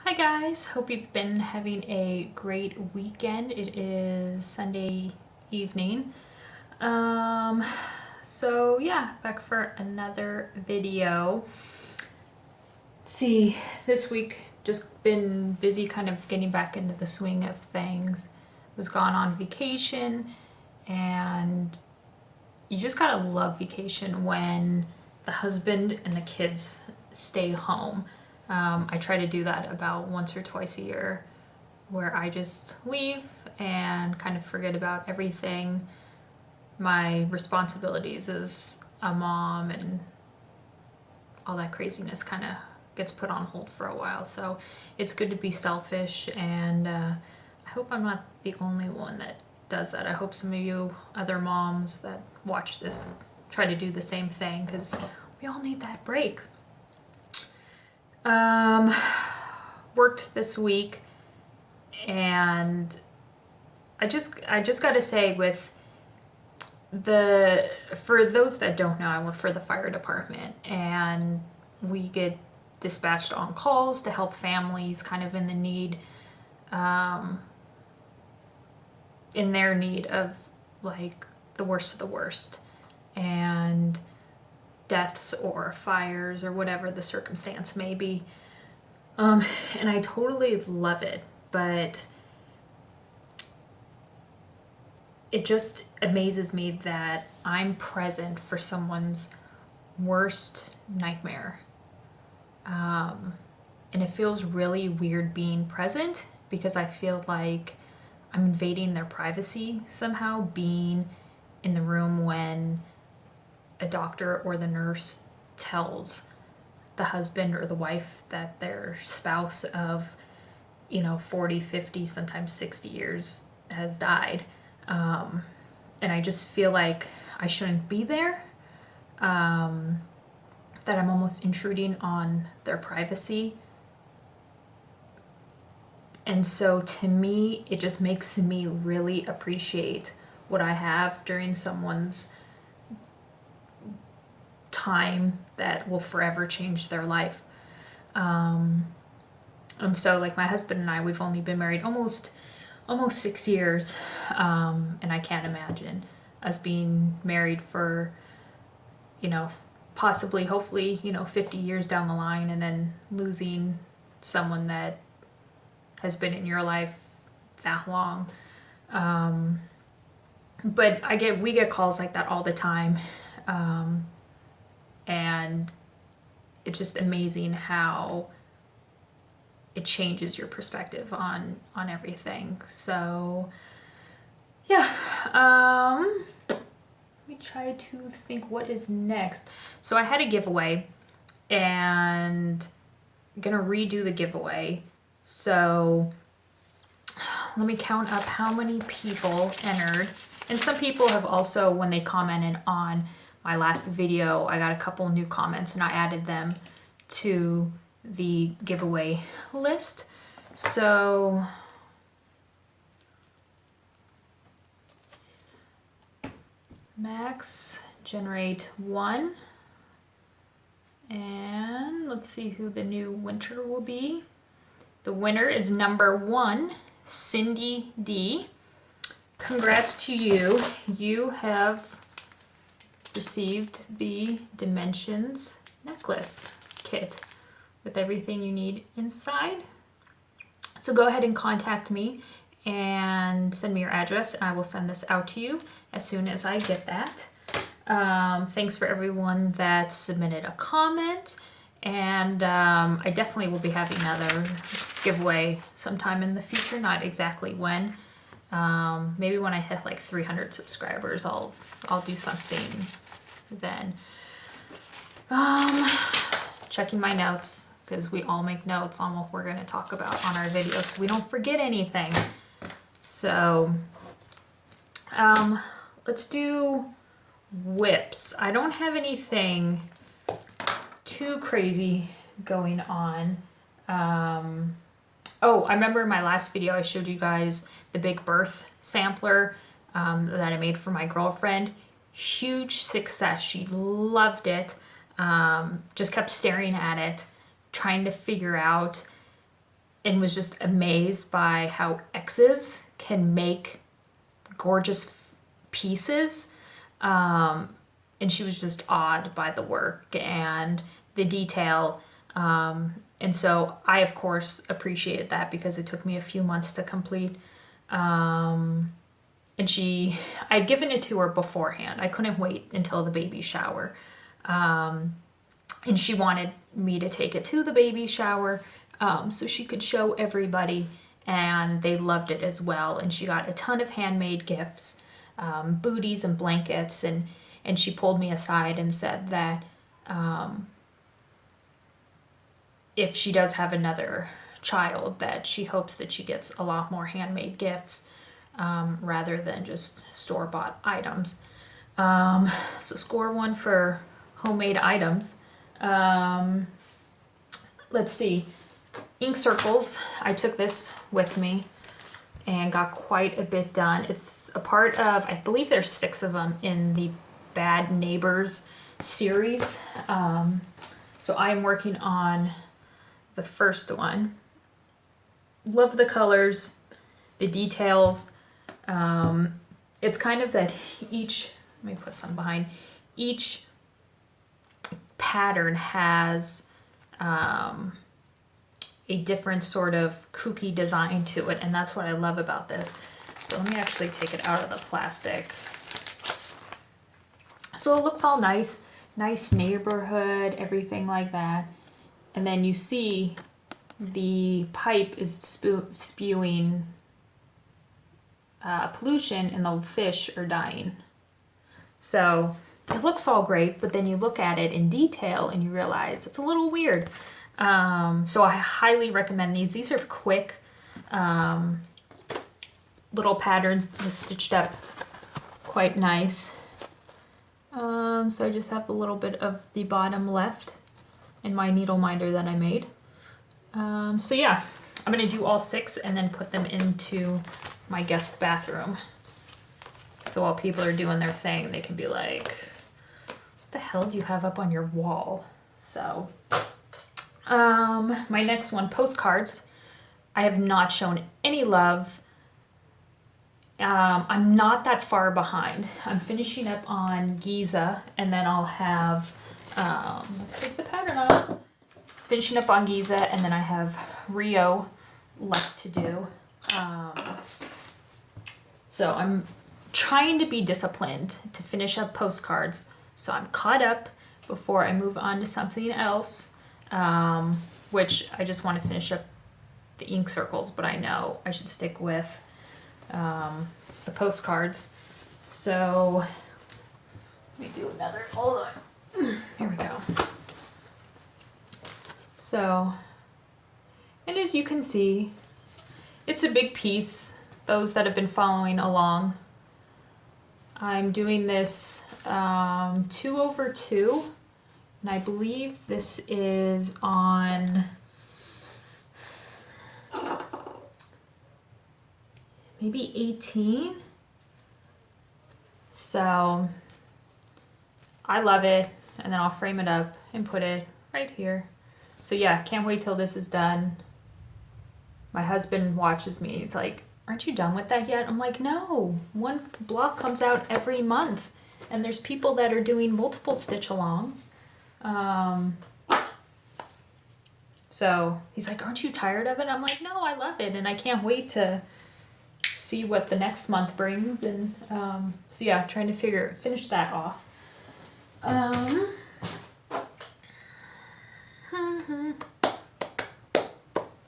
Hi guys, hope you've been having a great weekend. It is Sunday evening. Um, so yeah, back for another video. Let's see, this week just been busy kind of getting back into the swing of things. Was gone on vacation, and you just gotta love vacation when the husband and the kids stay home. I try to do that about once or twice a year where I just leave and kind of forget about everything, my responsibilities as a mom, and all that craziness kind of gets put on hold for a while. So it's good to be selfish, and I hope I'm not the only one that does that. I hope some of you other moms that watch this try to do the same thing, because we all need that break. Worked this week, and I just gotta say, for those that don't know, I work for the fire department, and we get dispatched on calls to help families kind of in the need, in their need of like the worst of the worst, and deaths or fires or whatever the circumstance may be. And I totally love it, but it just amazes me that I'm present for someone's worst nightmare. And it feels really weird being present, because I feel like I'm invading their privacy somehow, being in the room when a doctor or the nurse tells the husband or the wife that their spouse of 40, 50, sometimes 60 years has died. And I just feel like I shouldn't be there, that I'm almost intruding on their privacy. And so to me, it just makes me really appreciate what I have during someone's time that will forever change their life. And so, like, my husband and I, we've only been married almost 6 years, and I can't imagine us being married for, possibly, hopefully, 50 years down the line, and then losing someone that has been in your life that long. But we get calls like that all the time. And it's just amazing how it changes your perspective on everything. So yeah, let me try to think what is next. So I had a giveaway, and I'm gonna redo the giveaway. So let me count up how many people entered. And some people have also, when they commented on my last video, I got a couple new comments and I added them to the giveaway list. So max generate 1, and let's see who the new winner will be. The winner is number 1, Cindy D. Congrats to you. You have received the Dimensions necklace kit with everything you need inside. So go ahead and contact me and send me your address, and I will send this out to you as soon as I get that. Thanks for everyone that submitted a comment, and I definitely will be having another giveaway sometime in the future, not exactly when. Maybe when I hit like 300 subscribers, I'll do something then. Checking my notes, because we all make notes on what we're going to talk about on our videos, so we don't forget anything. So let's do WIPS. I don't have anything too crazy going on. Oh, I remember in my last video I showed you guys the big birth sampler that I made for my girlfriend. Huge success. She loved it. Just kept staring at it, trying to figure out and was just amazed by how X's can make gorgeous pieces. And she was just awed by the work and the detail. And so I, of course, appreciated that because it took me a few months to complete. And I'd given it to her beforehand. I couldn't wait until the baby shower. And she wanted me to take it to the baby shower so she could show everybody, and they loved it as well. And she got a ton of handmade gifts, booties and blankets, and she pulled me aside and said that if she does have another child, that she hopes that she gets a lot more handmade gifts rather than just store-bought items. So score one for homemade items. Let's see. Ink circles. I took this with me and got quite a bit done. It's a part of, I believe there's 6 of them in the Bad Neighbors series. So I'm working on the first one. Love the colors, the details. It's kind of that each, let me put some behind, each pattern has a different sort of kooky design to it, and that's what I love about this. So let me actually take it out of the plastic. So it looks all nice neighborhood, everything like that. And then you see the pipe is spewing pollution, and the fish are dying. So it looks all great, but then you look at it in detail and you realize it's a little weird. So I highly recommend these. These are quick little patterns, just stitched up quite nice. So I just have a little bit of the bottom left in my needle minder that I made. So yeah, I'm gonna do all 6 and then put them into my guest bathroom. So while people are doing their thing, they can be like, what the hell do you have up on your wall? So, my next one, postcards. I have not shown any love. I'm not that far behind. I'm finishing up on Giza, and then I'll have, let's take the pattern off. Finishing up on Giza, and then I have Rio left to do. So I'm trying to be disciplined to finish up postcards, so I'm caught up before I move on to something else, which I just want to finish up the ink circles, but I know I should stick with the postcards. So let me do another, hold on, here we go. So, and as you can see, it's a big piece. Those that have been following along, I'm doing this 2/2, and I believe this is on maybe 18. So I love it, and then I'll frame it up and put it right here. So yeah, can't wait till this is done. My husband watches me. He's like, aren't you done with that yet? I'm like, no, one block comes out every month, and there's people that are doing multiple stitch alongs. So he's like, aren't you tired of it? I'm like, no, I love it, and I can't wait to see what the next month brings. And so yeah, trying to finish that off.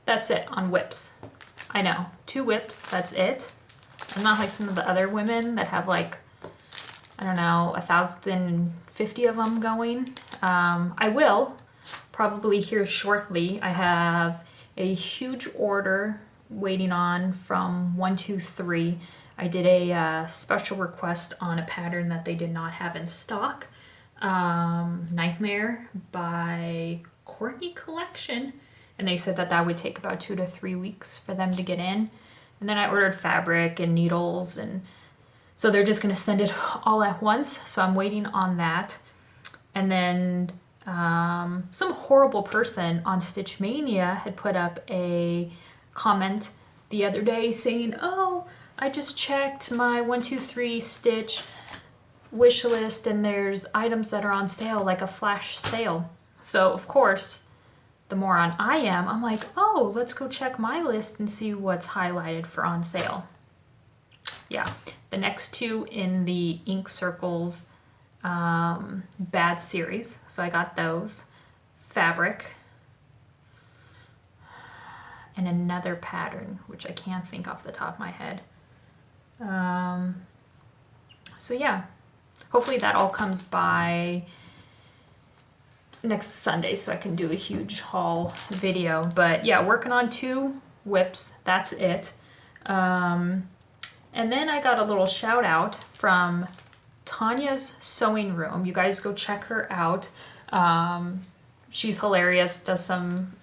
That's it on WIPS. I know, 2 WIPS, that's it. I'm not like some of the other women that have like, I don't know, 1,050 of them going. I will probably here shortly. I have a huge order waiting on from 123. I did a special request on a pattern that they did not have in stock. Nightmare by Courtney Collection. And they said that that would take about 2 to 3 weeks for them to get in. And then I ordered fabric and needles, and so they're just gonna send it all at once. So I'm waiting on that. And then Some horrible person on Stitch Mania had put up a comment the other day saying, oh, I just checked my 123 Stitch wish list and there's items that are on sale, like a flash sale. So of course, the moron I am, I'm like, oh, let's go check my list and see what's highlighted for on sale. Yeah, the next two in the Ink Circles Bad series. So I got those. Fabric. And another pattern, which I can't think off the top of my head. So yeah, hopefully that all comes by next Sunday so I can do a huge haul video. But yeah, working on 2 WIPS, that's it. And then I got a little shout out from Tonya's Sewing Room. You guys go check her out. She's hilarious, does some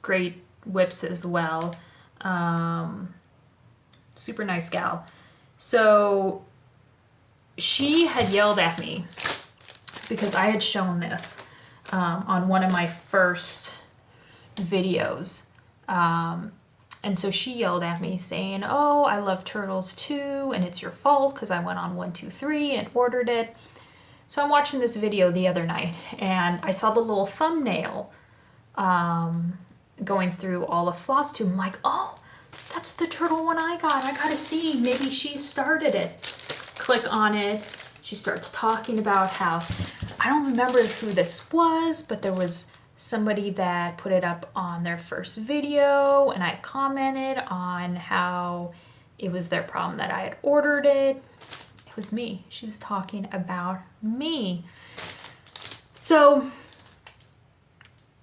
great WIPS as well. Super nice gal. So she had yelled at me because I had shown this on one of my first videos. And so she yelled at me saying, oh, I love turtles too, and it's your fault because I went on 123 and ordered it. So I'm watching this video the other night and I saw the little thumbnail going through all of Flosstube. I'm like, oh, that's the turtle one I got. I gotta see, maybe she started it. Click on it. She starts talking about how, I don't remember who this was, but there was somebody that put it up on their first video and I commented on how it was their problem that I had ordered it. It was me. She was talking about me. So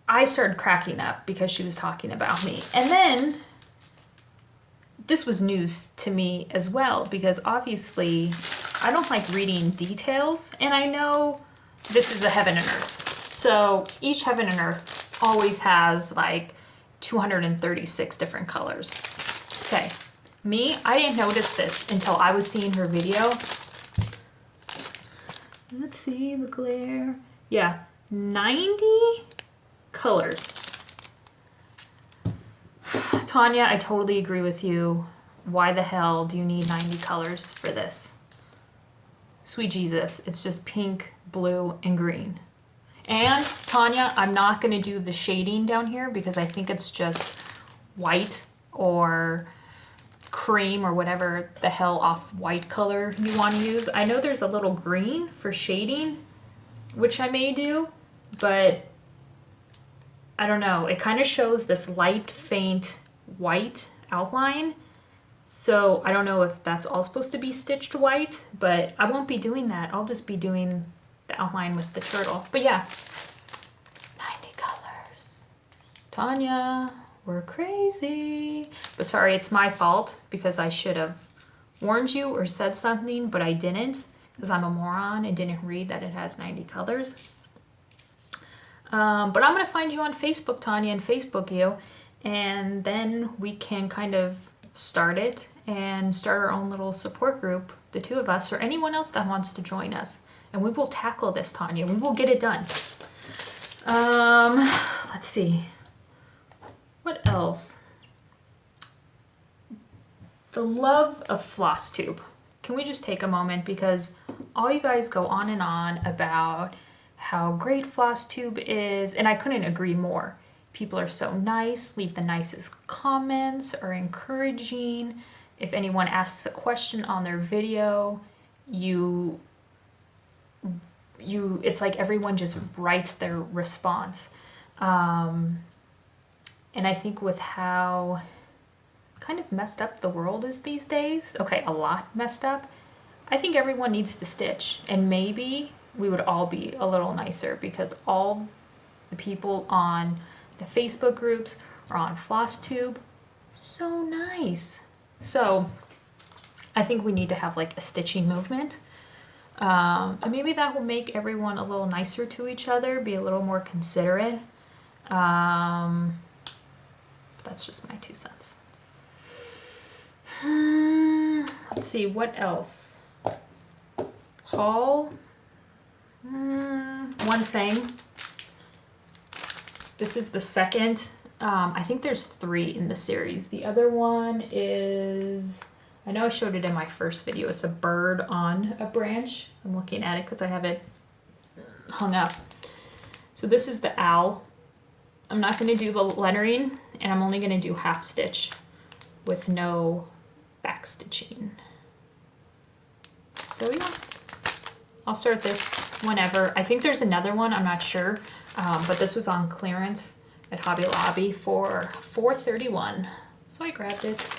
I started cracking up because she was talking about me. And then this was news to me as well because obviously I don't like reading details and I know this is a heaven and earth. So each heaven and earth always has like 236 different colors. Okay, me, I didn't notice this until I was seeing her video. Let's see the glare. Yeah, 90 colors. Tonya, I totally agree with you. Why the hell do you need 90 colors for this? Sweet Jesus, it's just pink, blue, and green. And Tonya, I'm not going to do the shading down here because I think it's just white or cream or whatever the hell off-white color you want to use. I know there's a little green for shading, which I may do, but I don't know. It kind of shows this light, faint white outline. So I don't know if that's all supposed to be stitched white, but I won't be doing that. I'll just be doing the outline with the turtle. But yeah, 90 colors. Tonya, we're crazy. But sorry, it's my fault because I should have warned you or said something, but I didn't because I'm a moron and didn't read that it has 90 colors. But I'm going to find you on Facebook, Tonya, and Facebook you, and then we can kind of start it and start our own little support group, the two of us, or anyone else that wants to join us. And we will tackle this, Tonya. We will get it done. Let's see. What else? The love of Flosstube. Can we just take a moment because all you guys go on and on about how great Flosstube is, and I couldn't agree more. People are so nice, leave the nicest comments, are encouraging. If anyone asks a question on their video, it's like everyone just writes their response. And I think with how kind of messed up the world is these days, okay, a lot messed up, I think everyone needs to stitch, and maybe we would all be a little nicer because all the people on the Facebook groups or on Flosstube, so nice. So I think we need to have like a stitching movement. And maybe that will make everyone a little nicer to each other, be a little more considerate. That's just my 2 cents. Let's see, what else? Haul. One thing This is the second. I think there's 3 in the series. The other one is, I know I showed it in my first video. It's a bird on a branch. I'm looking at it because I have it hung up. So this is the owl. I'm not going to do the lettering, and I'm only going to do half stitch with no back stitching. So yeah, I'll start this whenever. I think there's another one, I'm not sure, but this was on clearance at Hobby Lobby for $4.31, so I grabbed it.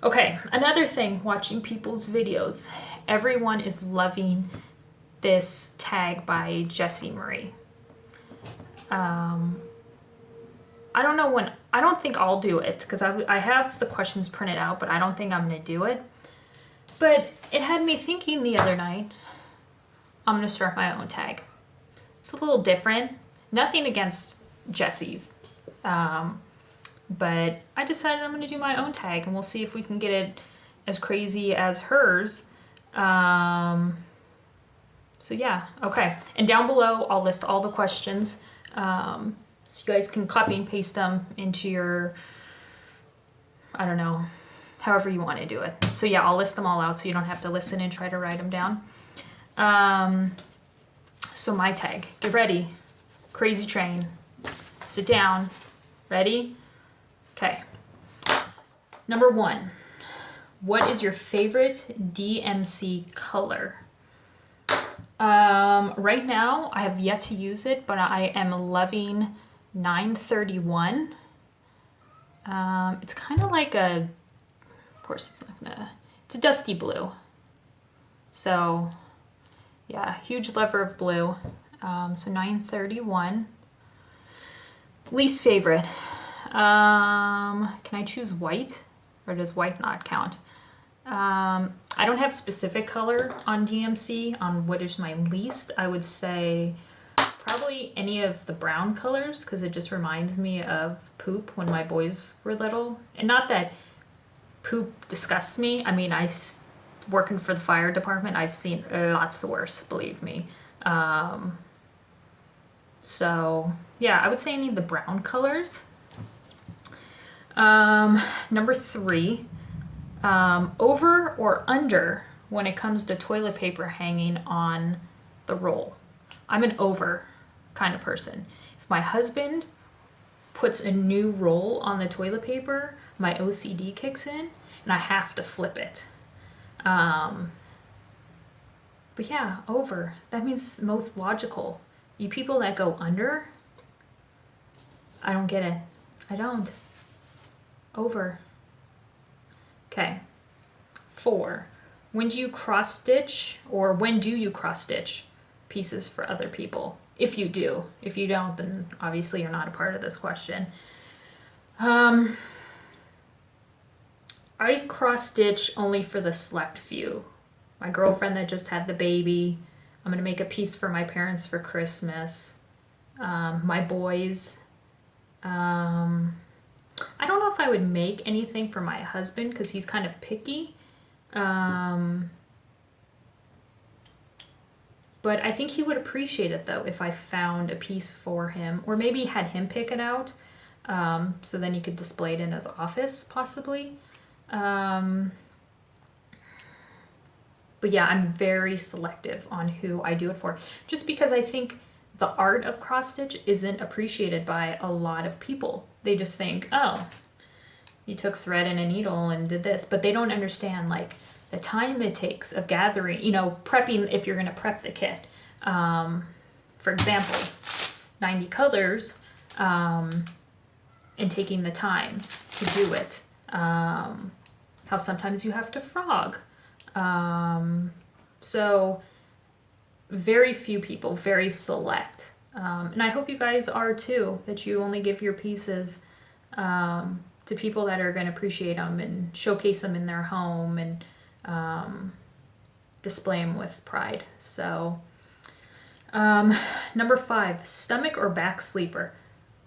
Okay, another thing, watching people's videos. Everyone is loving this tag by Jessie Marie. I don't know when, I don't think I'll do it because I have the questions printed out, but I don't think I'm gonna do it. But it had me thinking the other night, I'm gonna start my own tag. It's a little different. Nothing against Jessie's. But I decided I'm going to do my own tag, and we'll see if we can get it as crazy as hers. So yeah, okay. And down below, I'll list all the questions. So you guys can copy and paste them into your, I don't know, however you want to do it. So yeah, I'll list them all out so you don't have to listen and try to write them down. So my tag, get ready, crazy train, sit down, ready? Okay. Number 1, what is your favorite DMC color? Right now, I have yet to use it, but I am loving 931. It's kind of like a, of course it's not gonna, it's a dusky blue. So yeah, huge lover of blue. So 931. Least favorite. Can I choose white, or does white not count? I don't have specific color on DMC on what is my least. I would say probably any of the brown colors, because it just reminds me of poop when my boys were little. And not that poop disgusts me. I mean, working for the fire department, I've seen lots worse, believe me. So yeah, I would say any of the brown colors. Number 3, over or under when it comes to toilet paper hanging on the roll. I'm an over kind of person. If my husband puts a new roll on the toilet paper, my OCD kicks in and I have to flip it. But yeah, over. That means most logical. You people that go under, I don't get it. I don't. Over. Okay. 4. When do you cross stitch, or when do you cross stitch pieces for other people? If you do. If you don't, then obviously you're not a part of this question. I cross stitch only for the select few. My girlfriend that just had the baby. I'm gonna make a piece for my parents for Christmas. My boys. I don't know if I would make anything for my husband because he's kind of picky. But I think he would appreciate it though if I found a piece for him, or maybe had him pick it out. So then he could display it in his office possibly. But yeah, I'm very selective on who I do it for, just because I think the art of cross stitch isn't appreciated by a lot of people. They just think, oh, you took thread and a needle and did this, but they don't understand like the time it takes of gathering, you know, prepping if you're going to prep the kit. For example, 90 colors, and taking the time to do it. How sometimes you have to frog. So very few people, very select. And I hope you guys are too, that you only give your pieces to people that are going to appreciate them and showcase them in their home and display them with pride. So number 5, stomach or back sleeper.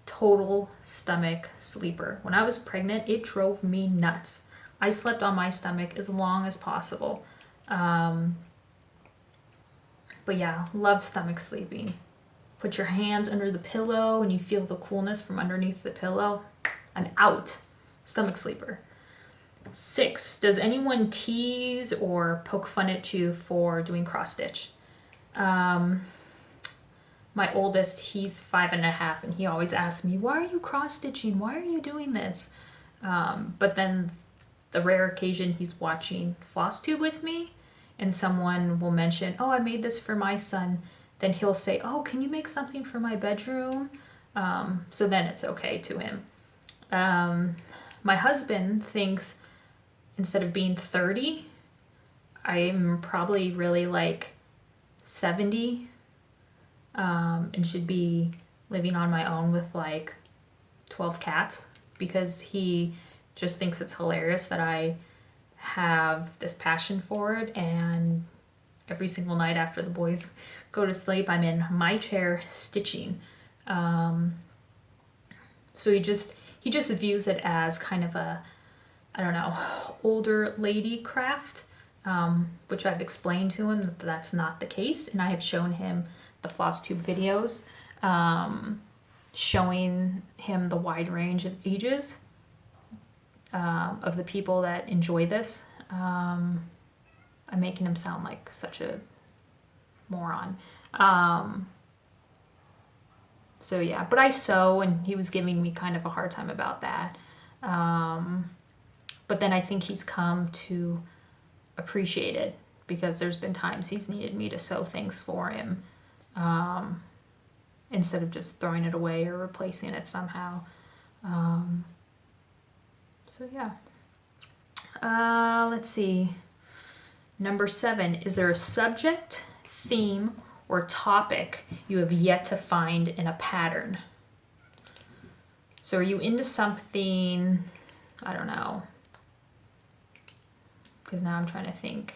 Total stomach sleeper. When I was pregnant, it drove me nuts. I slept on my stomach as long as possible. But yeah, love stomach sleeping. put your hands under the pillow and you feel the coolness from underneath the pillow, I'm out. Stomach sleeper. 6, does anyone tease or poke fun at you for doing cross stitch? My oldest, he's 5.5, and he always asks me, why are you cross stitching? Why are you doing this? But then the rare occasion he's watching Flosstube with me and someone will mention, oh, I made this for my son, then he'll say, oh, can you make something for my bedroom? So then it's okay to him. My husband thinks instead of being 30, I'm probably really like 70, and should be living on my own with like 12 cats, because he just thinks it's hilarious that I have this passion for it, and every single night after the boys go to sleep, I'm in my chair stitching. So he just views it as kind of a, I don't know, older lady craft, which I've explained to him that that's not the case, and I have shown him the Flosstube videos, showing him the wide range of ages of the people that enjoy this. I'm making him sound like such a moron. So yeah, but I sew, and he was giving me kind of a hard time about that. But then I think he's come to appreciate it, because there's been times he's needed me to sew things for him, instead of just throwing it away or replacing it somehow. So yeah. Let's see. Number 7, is there a subject, theme, or topic you have yet to find in a pattern? So are you into something, I don't know, because now I'm trying to think.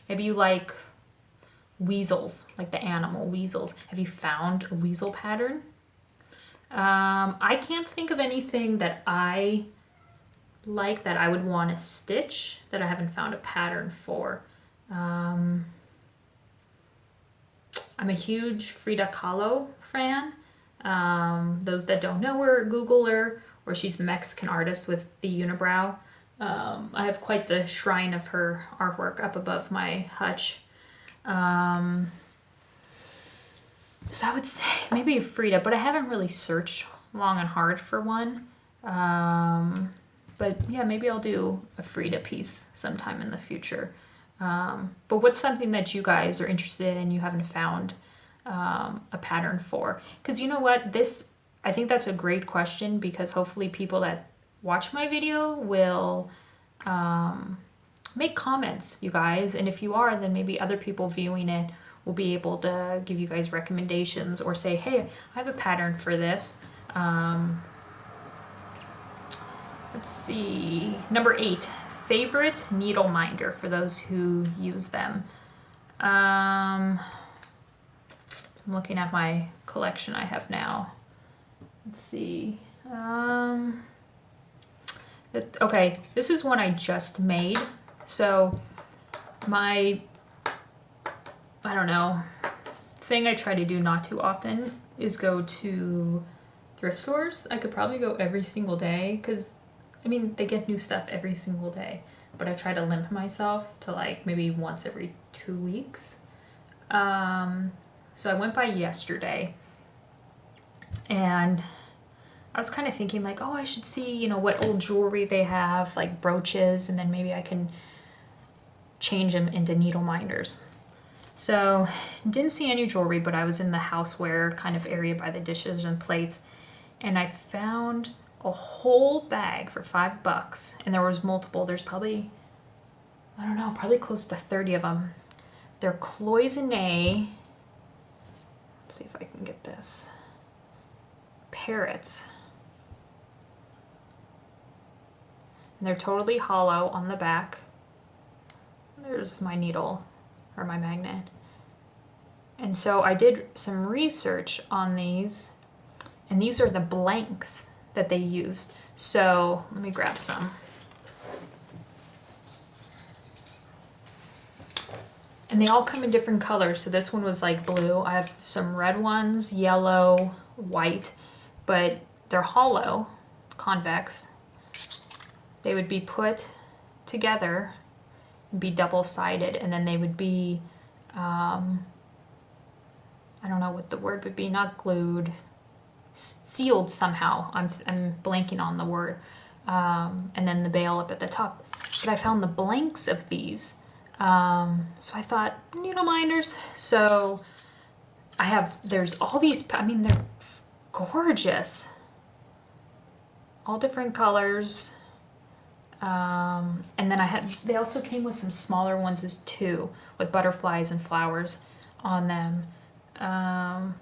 Maybe you like weasels, like the animal weasels. Have you found a weasel pattern? I can't think of anything that I like that I would want to stitch that I haven't found a pattern for. I'm a huge Frida Kahlo fan. Those that don't know her, Google her, or she's the Mexican artist with the unibrow. I have quite the shrine of her artwork up above my hutch. So I would say maybe a Frida, but I haven't really searched long and hard for one. But yeah, maybe I'll do a Frida piece sometime in the future. But what's something that you guys are interested in and you haven't found a pattern for? Because you know what, I think that's a great question, because hopefully people that watch my video will make comments, you guys. And if you are, then maybe other people viewing it will be able to give you guys recommendations or say, hey, I have a pattern for this. Let's see. Number 8, favorite needle minder for those who use them. I'm looking at my collection I have now. Let's see. Okay, this is one I just made. So my, I don't know, thing I try to do not too often is go to thrift stores. I could probably go every single day, because I mean, they get new stuff every single day, but I try to limit myself to like maybe once every 2 weeks. So I went by yesterday, and I was kind of thinking like, oh, I should see, you know, what old jewelry they have, like brooches, and then maybe I can change them into needle minders. So didn't see any jewelry, but I was in the houseware kind of area by the dishes and plates, and I found a whole bag for $5, and there was multiple. There's probably, I don't know, probably close to 30 of them. They're cloisonne. Let's see if I can get this. Parrots. And they're totally hollow on the back. There's my needle, or my magnet. And so I did some research on these, and these are the blanks that they use. So let me grab some. And they all come in different colors. So this one was like blue. I have some red ones, yellow, white, but they're hollow, convex. They would be put together and be double-sided, and then they would be, I don't know what the word would be, not glued, sealed somehow. I'm blanking on the word. And then the bail up at the top. But I found the blanks of these. So I thought, needle minders. So there's all these, I mean, they're gorgeous. All different colors. And then they also came with some smaller ones as too, with butterflies and flowers on them.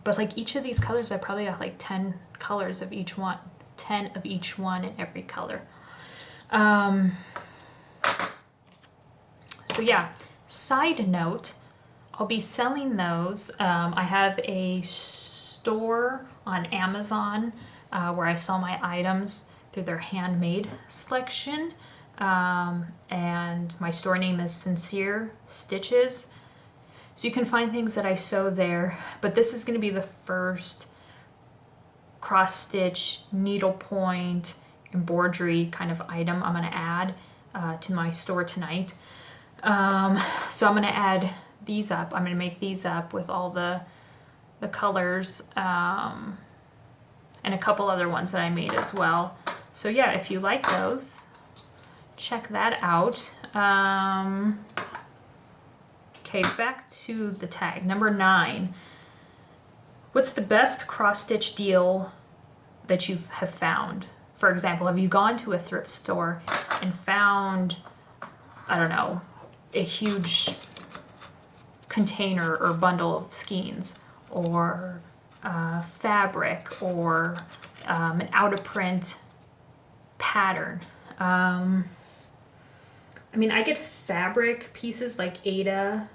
But like each of these colors, I probably got like 10 colors of each one, 10 of each one in every color. So yeah, side note, I'll be selling those. I have a store on Amazon where I sell my items through their handmade selection. And my store name is Sincere Stitches. So you can find things that I sew there, but this is going to be the first cross stitch, needlepoint, embroidery kind of item I'm going to add to my store tonight. So I'm going to add these up. I'm going to make these up with all the colors and a couple other ones that I made as well. So yeah, if you like those, check that out. Okay, back to the tag. Number 9. What's the best cross-stitch deal that you have found? For example, have you gone to a thrift store and found, I don't know, a huge container or bundle of skeins, or fabric, or an out-of-print pattern? I mean, I get fabric pieces like Ada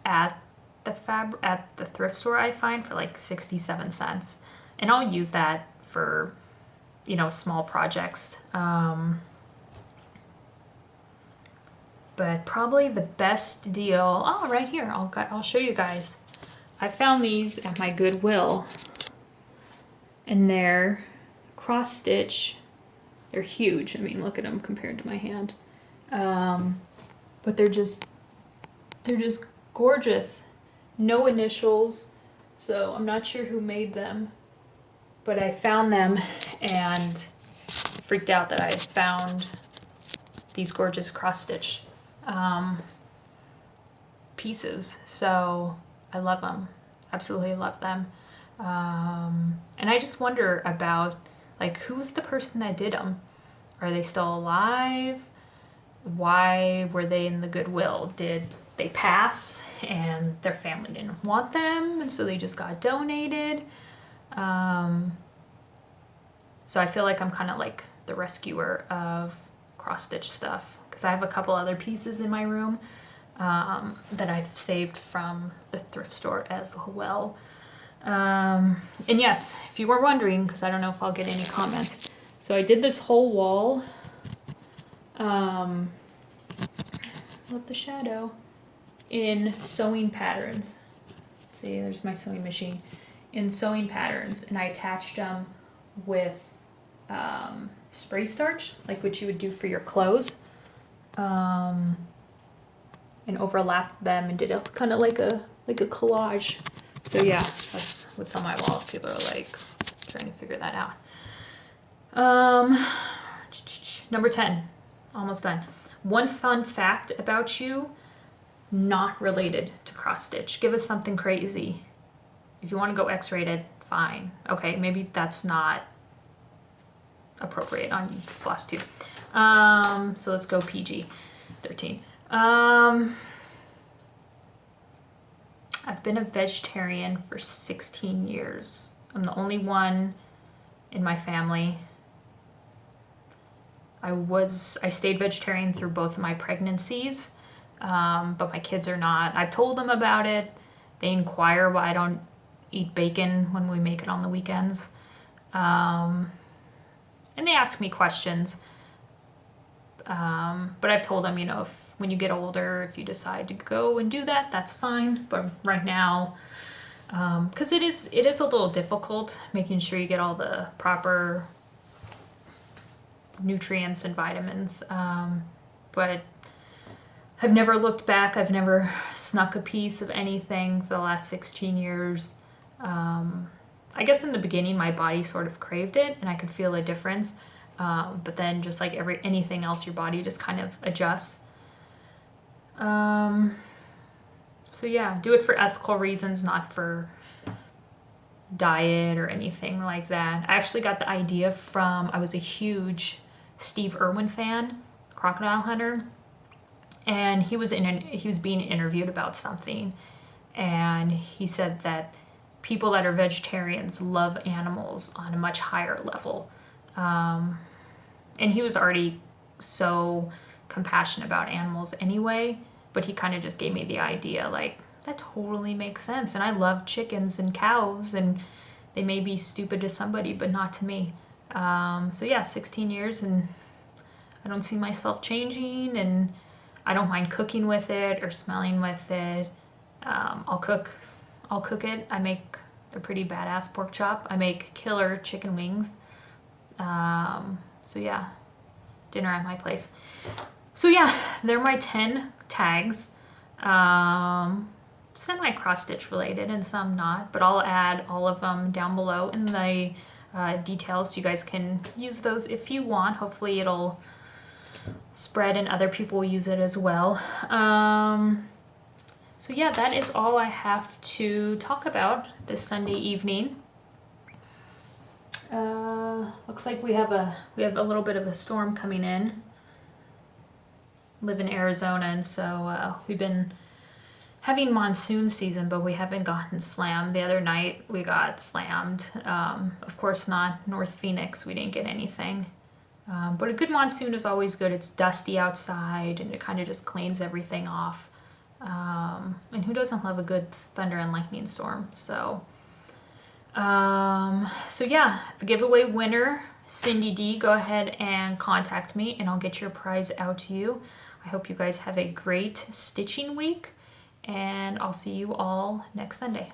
at the thrift store, I find, for like 67 cents. And I'll use that for, you know, small projects. But probably the best deal, oh, right here, I'll show you guys. I found these at my Goodwill, and they're cross stitch. They're huge. I mean, look at them compared to my hand. But they're just gorgeous. No initials, so I'm not sure who made them. But I found them and freaked out that I had found these gorgeous cross stitch pieces. So I love them. Absolutely love them. And I just wonder about, like, who's the person that did them? Are they still alive? Why were they in the Goodwill? Did they pass and their family didn't want them, and so they just got donated? So I feel like I'm kind of like the rescuer of cross-stitch stuff, because I have a couple other pieces in my room that I've saved from the thrift store as well. And yes, if you were wondering, because I don't know if I'll get any comments, so I did this whole wall. Love the shadow. In sewing patterns. See, there's my sewing machine. In sewing patterns, and I attached them with spray starch, like what you would do for your clothes, and overlapped them and did a kind of like a collage. So yeah, that's what's on my wall if people are like trying to figure that out. Number 10, almost done. One fun fact about you, not related to cross stitch. Give us something crazy. If you want to go X-rated, fine. Okay, maybe that's not appropriate on Flosstube. So let's go PG-13. I've been a vegetarian for 16 years. I'm the only one in my family. I stayed vegetarian through both of my pregnancies, but my kids are not. I've told them about it. They inquire why I don't eat bacon when we make it on the weekends. And they ask me questions. But I've told them, you know, if when you get older, if you decide to go and do that, that's fine. But right now, because it is a little difficult making sure you get all the proper nutrients and vitamins. But I've never looked back. I've never snuck a piece of anything for the last 16 years. I guess in the beginning, my body sort of craved it and I could feel a difference. But then just like anything else, your body just kind of adjusts. So yeah, do it for ethical reasons, not for diet or anything like that. I actually got the idea from, I was a huge Steve Irwin fan, crocodile hunter, and he was being interviewed about something, and he said that people that are vegetarians love animals on a much higher level. And he was already so compassionate about animals anyway, but he kind of just gave me the idea, like, that totally makes sense. And I love chickens and cows, and they may be stupid to somebody, but not to me. So yeah, 16 years, and I don't see myself changing, and I don't mind cooking with it or smelling with it. I'll cook it. I make a pretty badass pork chop. I make killer chicken wings. So yeah, dinner at my place. So yeah, they're my 10 tags. Semi cross stitch related and some not, but I'll add all of them down below in the details so you guys can use those if you want. Hopefully it'll spread and other people will use it as well. So yeah, that is all I have to talk about this Sunday evening. Looks like we have a little bit of a storm coming in. Live in Arizona, and so we've been having monsoon season, but we haven't gotten slammed. The other night we got slammed. Of course not North Phoenix. We didn't get anything. But a good monsoon is always good. It's dusty outside and it kind of just cleans everything off. And who doesn't love a good thunder and lightning storm? So yeah, the giveaway winner, Cindy D, go ahead and contact me and I'll get your prize out to you. I hope you guys have a great stitching week, and I'll see you all next Sunday.